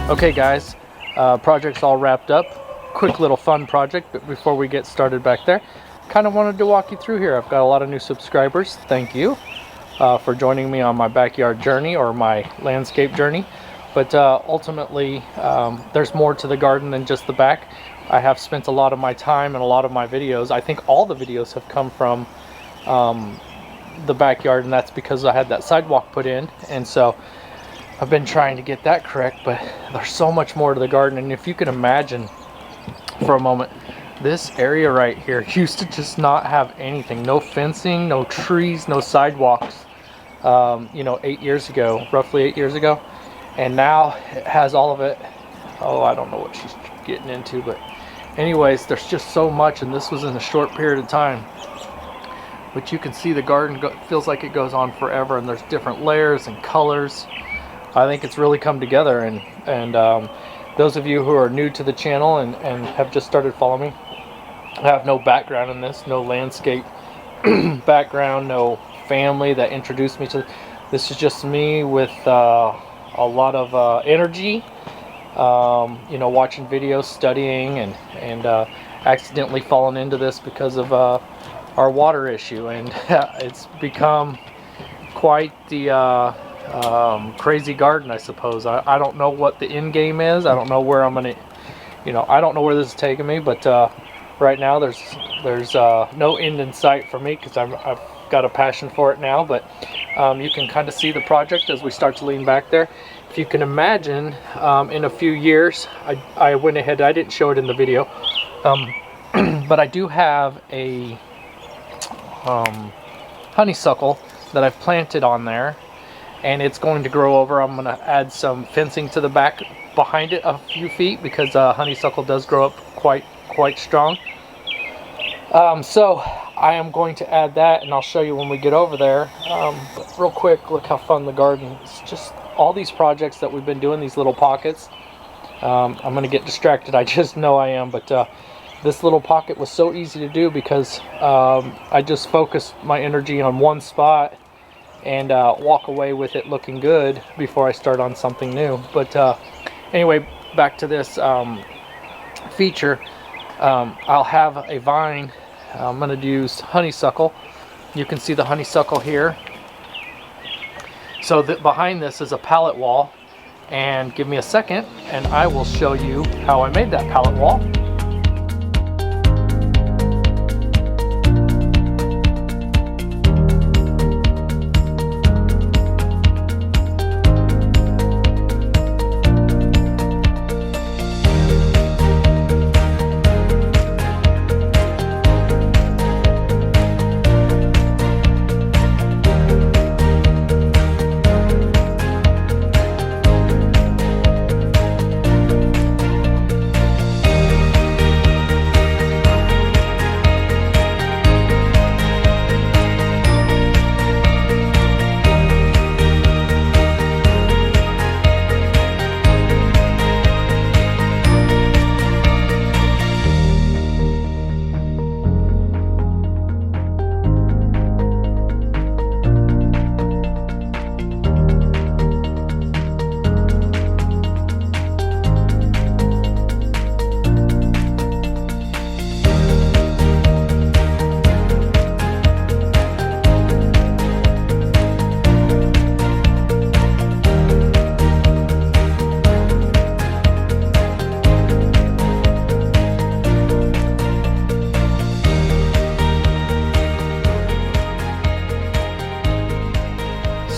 Okay guys, project's all wrapped up. Quick little fun project, but before we get started back there, kind of wanted to walk you through here. I've got a lot of new subscribers. Thank you for joining me on my backyard journey or my landscape journey. But ultimately, there's more to the garden than just the back. I have spent a lot of my time and a lot of my videos. I think all the videos have come from the backyard, and that's because I had that sidewalk put in, and so I've been trying to get that correct. But there's so much more to the garden, and if you can imagine for a moment, this area right here used to just not have anything. No fencing, no trees, no sidewalks, you know, 8 years ago, roughly 8 years ago. And now it has all of it. Oh, I don't know what she's getting into, but anyways, there's just so much, and this was in a short period of time. But you can see the garden feels like it goes on forever, and there's different layers and colors. I think it's really come together, and those of you who are new to the channel and have just started following me, I have no background in this, no landscape background, no family that introduced me to this. Is just me with a lot of energy, you know, watching videos, studying, and accidentally fallen into this because of our water issue, and it's become quite the crazy garden, I suppose. I don't know what the end game is. I don't know where I'm gonna, you know, I don't know where this is taking me, but right now there's no end in sight for me, because I've got a passion for it now. But you can kind of see the project as we start to lean back there. If you can imagine, in a few years, I went ahead, I didn't show it in the video, but I do have a honeysuckle that I've planted on there, and it's going to grow over. I'm going to add some fencing to the back behind it a few feet, because honeysuckle does grow up quite strong. So I am going to add that, and I'll show you when we get over there. But real quick, look how fun the garden. It's just all these projects that we've been doing, these little pockets. I'm going to get distracted, I just know I am, but this little pocket was so easy to do because I just focused my energy on one spot and walk away with it looking good before I start on something new. But anyway, back to this feature. I'll have a vine. I'm going to use honeysuckle. You can see the honeysuckle here. So that behind this is a pallet wall, and give me a second and I will show you how I made that pallet wall.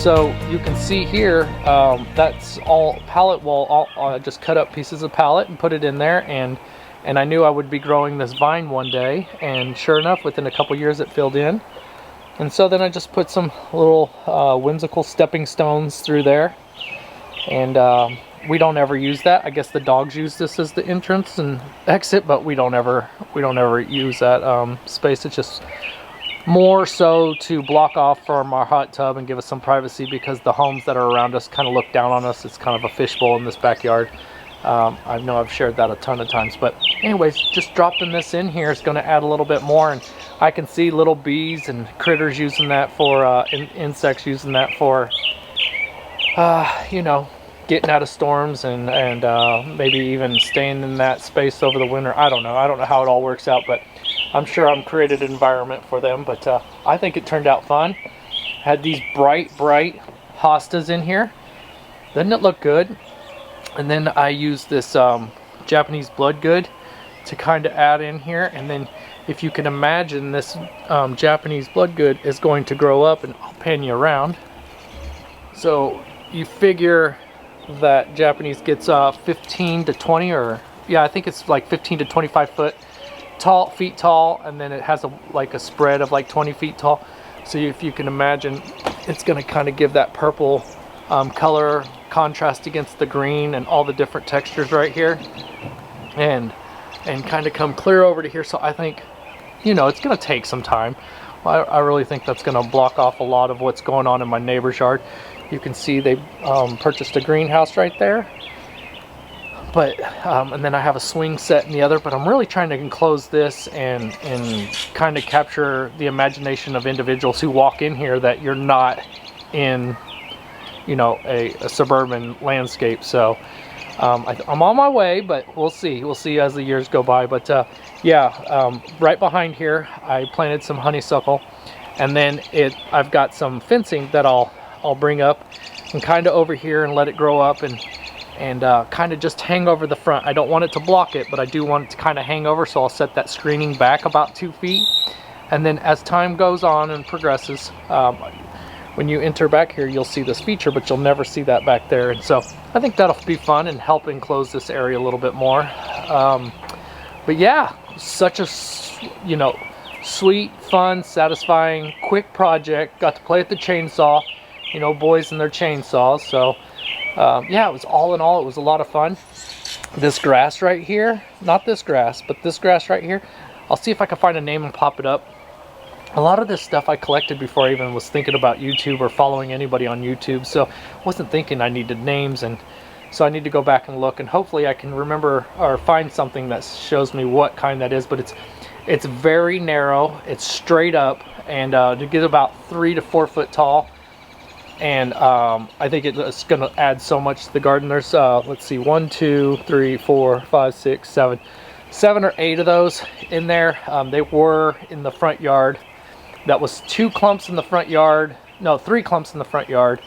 So you can see here, that's all pallet wall. I just cut up pieces of pallet and put it in there, and I knew I would be growing this vine one day, and sure enough, within a couple years it filled in. And so then I just put some little whimsical stepping stones through there, and we don't ever use that. I guess the dogs use this as the entrance and exit, but we don't ever use that space. It's just more so to block off from our hot tub and give us some privacy, because the homes that are around us kind of look down on us. It's kind of a fishbowl in this backyard. I know I've shared that a ton of times, but anyways, just dropping this in here is going to add a little bit more, and I can see little bees and critters using that for insects using that for you know, getting out of storms and maybe even staying in that space over the winter. I don't know how it all works out, but I'm sure I'm created an environment for them. But I think it turned out fun. Had these bright hostas in here. Doesn't it look good? And then I used this Japanese Bloodgood to kind of add in here. And then if you can imagine, this Japanese Bloodgood is going to grow up, and I'll pan you around. So you figure that Japanese gets 15 to 20, or yeah, I think it's like 15 to 25 feet tall, and then it has like a spread of like 20 feet tall. So if you can imagine, it's going to kind of give that purple color contrast against the green and all the different textures right here, and kind of come clear over to here. So I think, you know, it's going to take some time. I really think that's going to block off a lot of what's going on in my neighbor's yard. You can see they purchased a greenhouse right there, but and then I have a swing set in the other. But I'm really trying to enclose this and kind of capture the imagination of individuals who walk in here, that you're not in, you know, a suburban landscape. So I'm on my way, but we'll see as the years go by. But yeah, right behind here I planted some honeysuckle, and then I've got some fencing that I'll bring up and kind of over here and let it grow up and kind of just hang over the front. I don't want it to block it, but I do want it to kind of hang over, so I'll set that screening back about 2 feet. And then as time goes on and progresses, when you enter back here, you'll see this feature, but you'll never see that back there. And so I think that'll be fun and help enclose this area a little bit more. But yeah, such a, you know, sweet, fun, satisfying, quick project. Got to play with the chainsaw, you know, boys and their chainsaws. So yeah, it was all in all, it was a lot of fun. This grass right here, not this grass, but this grass right here, I'll see if I can find a name and pop it up. A lot of this stuff I collected before I even was thinking about YouTube or following anybody on YouTube, so I wasn't thinking I needed names, and so I need to go back and look, and hopefully I can remember or find something that shows me what kind that is. But it's very narrow, it's straight up, and to get about 3 to 4 foot tall. And I think it's going to add so much to the garden. There's let's see, 1, 2, 3, 4, 5, 6, 7 or 8 of those in there. They were in the front yard. That was 2 clumps in the front yard. No, 3 clumps in the front yard.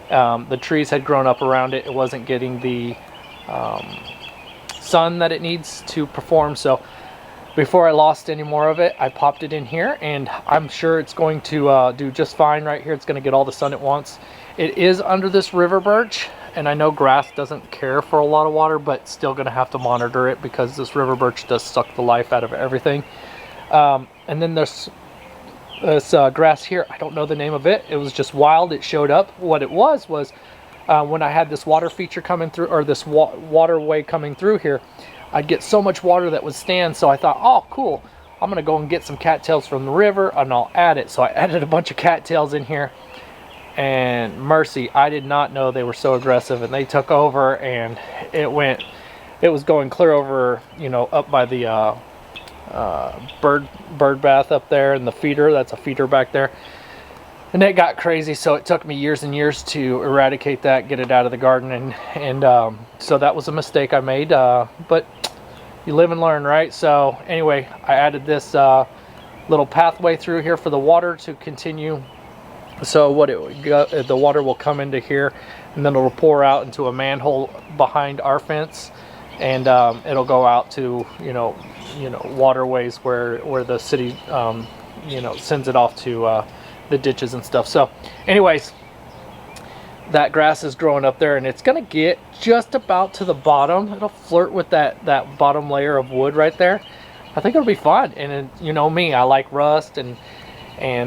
The trees had grown up around it. It wasn't getting the sun that it needs to perform. So before I lost any more of it, I popped it in here, and I'm sure it's going to do just fine right here. It's going to get all the sun it wants. It is under this river birch, and I know grass doesn't care for a lot of water, but still going to have to monitor it because this river birch does suck the life out of everything. And then there's this grass here. I don't know the name of it. It was just wild. It showed up. What it was when I had this water feature coming through, or this waterway coming through here, I'd get so much water that would stand. So I thought, oh cool, I'm gonna go and get some cattails from the river and I'll add it. So I added a bunch of cattails in here, and mercy, I did not know they were so aggressive, and they took over, and it was going clear over, you know, up by the bird bath up there, and the feeder, that's a feeder back there, and it got crazy. So it took me years and years to eradicate that, get it out of the garden, and so that was a mistake I made, but you live and learn, right? So anyway, I added this little pathway through here for the water to continue. So the water will come into here, and then it'll pour out into a manhole behind our fence, and it'll go out to you know waterways where the city sends it off to the ditches and stuff. So anyways, that grass is growing up there, and it's gonna get just about to the bottom. It'll flirt with that bottom layer of wood right there. I think it'll be fun. And you know me, I like rust, and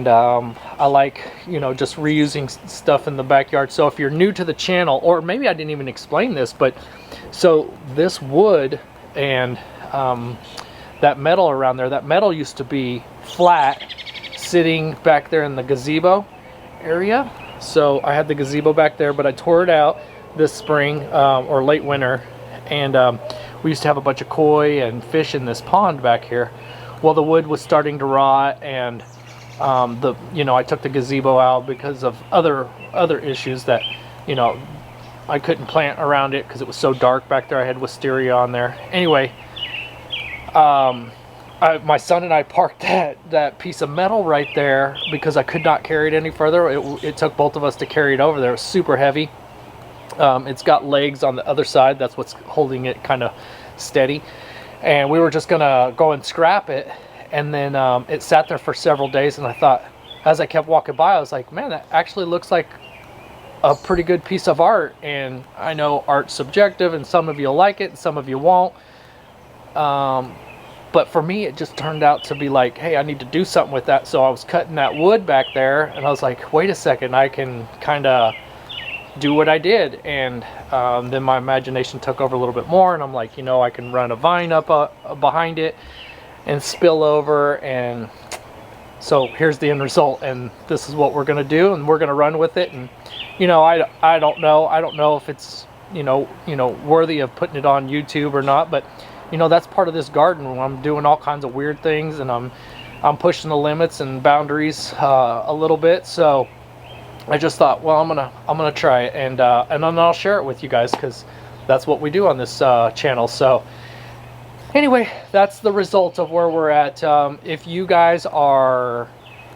I like, you know, just reusing stuff in the backyard. So if you're new to the channel, or maybe I didn't even explain this, but so this wood and that metal around there, that metal used to be flat, sitting back there in the gazebo area. So I had the gazebo back there, but I tore it out this spring or late winter, and we used to have a bunch of koi and fish in this pond back here. Well, the wood was starting to rot, and I took the gazebo out because of other issues that, I couldn't plant around it because it was so dark back there. I had wisteria on there. Anyway, my son and I parked that piece of metal right there because I could not carry it any further. It took both of us to carry it over there. It was super heavy. It's got legs on the other side. That's what's holding it kind of steady. And we were just gonna go and scrap it. And then it sat there for several days, and I thought, as I kept walking by, I was like, man, that actually looks like a pretty good piece of art. And I know art's subjective, and some of you will like it and some of you won't. But for me, it just turned out to be like, hey, I need to do something with that. So I was cutting that wood back there, and I was like, wait a second, I can kind of do what I did. And then my imagination took over a little bit more, and I'm like, you know, I can run a vine up behind it and spill over. And so here's the end result, and this is what we're going to do, and we're going to run with it. And you know, I don't know if it's you know worthy of putting it on YouTube or not, but you know, that's part of this garden. I'm doing all kinds of weird things, and I'm pushing the limits and boundaries a little bit. So I just thought, well, I'm gonna try it, and then I'll share it with you guys, because that's what we do on this channel. So anyway, that's the result of where we're at. If you guys are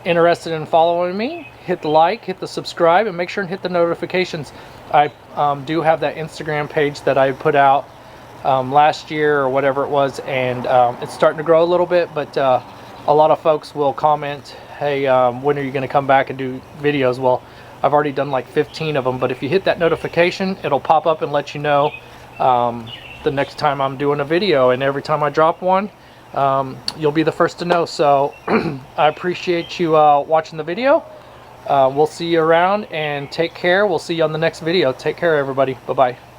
interested in following me, hit the like, hit the subscribe, and make sure and hit the notifications. I do have that Instagram page that I put out last year or whatever it was, and it's starting to grow a little bit, but a lot of folks will comment, hey, when are you going to come back and do videos? Well, I've already done like 15 of them, but if you hit that notification, it'll pop up and let you know the next time I'm doing a video, and every time I drop one, you'll be the first to know. So I appreciate you watching the video. We'll see you around, and take care. We'll see you on the next video. Take care, everybody. Bye-bye.